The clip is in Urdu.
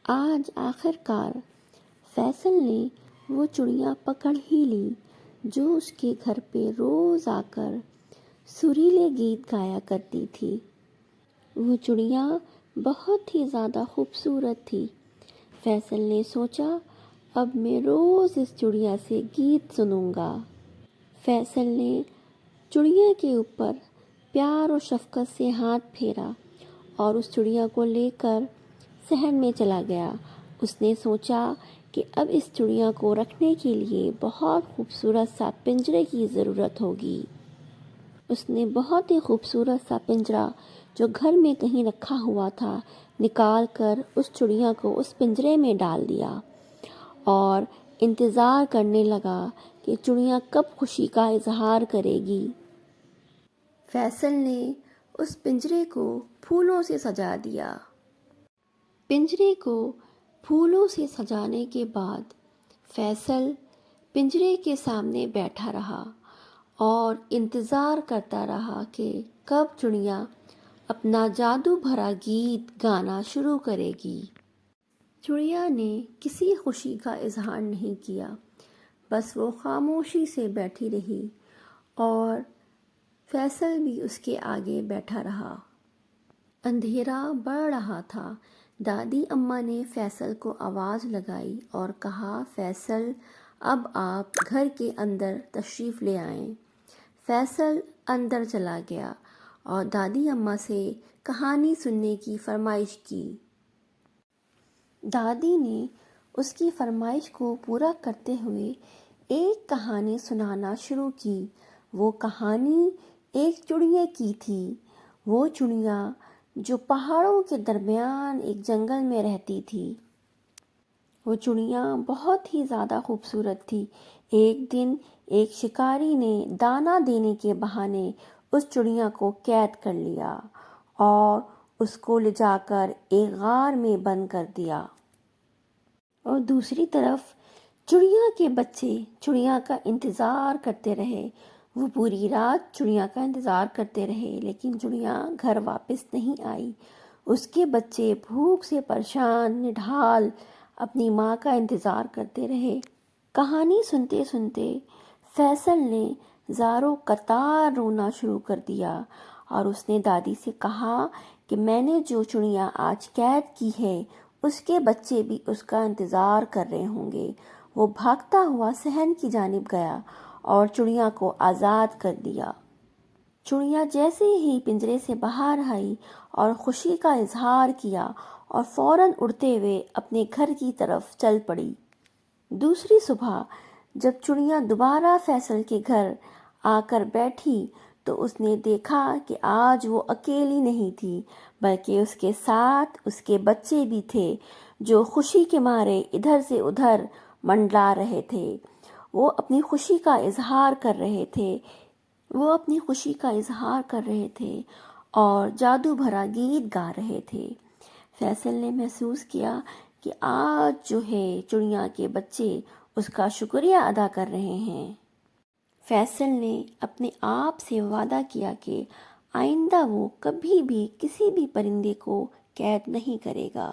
آج آخر کار فیصل نے وہ چڑیا پکڑ ہی لی جو اس کے گھر پہ روز آ کر سریلے گیت گایا کرتی تھی۔ وہ چڑیا بہت ہی زیادہ خوبصورت تھی۔ فیصل نے سوچا اب میں روز اس چڑیا سے گیت سنوں گا۔ فیصل نے چڑیا کے اوپر پیار و شفقت سے ہاتھ پھیرا اور اس چڑیا کو لے کر صحن میں چلا گیا۔ اس نے سوچا کہ اب اس چڑیا کو رکھنے کے لیے بہت خوبصورت سا پنجرے کی ضرورت ہوگی۔ اس نے بہت ہی خوبصورت سا پنجرا جو گھر میں کہیں رکھا ہوا تھا نکال کر اس چڑیا کو اس پنجرے میں ڈال دیا اور انتظار کرنے لگا کہ چڑیا کب خوشی کا اظہار کرے گی۔ فیصل نے اس پنجرے کو پھولوں سے سجا دیا۔ پنجرے کو پھولوں سے سجانے کے بعد فیصل پنجرے کے سامنے بیٹھا رہا اور انتظار کرتا رہا کہ کب چڑیا اپنا جادو بھرا گیت گانا شروع کرے گی۔ چڑیا نے کسی خوشی کا اظہار نہیں کیا، بس وہ خاموشی سے بیٹھی رہی اور فیصل بھی اس کے آگے بیٹھا رہا۔ اندھیرا بڑھ رہا تھا۔ دادی اماں نے فیصل کو آواز لگائی اور کہا، فیصل اب آپ گھر کے اندر تشریف لے آئیں۔ فیصل اندر چلا گیا اور دادی اماں سے کہانی سننے کی فرمائش کی۔ دادی نے اس کی فرمائش کو پورا کرتے ہوئے ایک کہانی سنانا شروع کی۔ وہ کہانی ایک چڑیا کی تھی۔ وہ چڑیا جو پہاڑوں کے درمیان ایک جنگل میں رہتی تھی۔ وہ چڑیا بہت ہی زیادہ خوبصورت تھی۔ ایک دن ایک شکاری نے دانہ دینے کے بہانے اس چڑیا کو قید کر لیا اور اس کو لے جا کر ایک غار میں بند کر دیا۔ اور دوسری طرف چڑیا کے بچے چڑیا کا انتظار کرتے رہے۔ وہ پوری رات چڑیا کا انتظار کرتے رہے لیکن چڑیا گھر واپس نہیں آئی۔ اس کے بچے بھوک سے پریشان نڈھال اپنی ماں کا انتظار کرتے رہے۔ کہانی سنتے سنتے فیصل نے زاروں قطار رونا شروع کر دیا اور اس نے دادی سے کہا کہ میں نے جو چڑیا آج قید کی ہے اس کے بچے بھی اس کا انتظار کر رہے ہوں گے۔ وہ بھاگتا ہوا صحن کی جانب گیا اور چڑیا کو آزاد کر دیا۔ چڑیا جیسے ہی پنجرے سے باہر آئی اور خوشی کا اظہار کیا اور فوراً اڑتے ہوئے اپنے گھر کی طرف چل پڑی۔ دوسری صبح جب چڑیا دوبارہ فیصل کے گھر آ کر بیٹھی تو اس نے دیکھا کہ آج وہ اکیلی نہیں تھی بلکہ اس کے ساتھ اس کے بچے بھی تھے جو خوشی کے مارے ادھر سے ادھر منڈلا رہے تھے۔ وہ اپنی خوشی کا اظہار کر رہے تھے۔ اور جادو بھرا گیت گا رہے تھے۔ فیصل نے محسوس کیا کہ آج جو ہے چڑیا کے بچے اس کا شکریہ ادا کر رہے ہیں۔ فیصل نے اپنے آپ سے وعدہ کیا کہ آئندہ وہ کبھی بھی کسی بھی پرندے کو قید نہیں کرے گا۔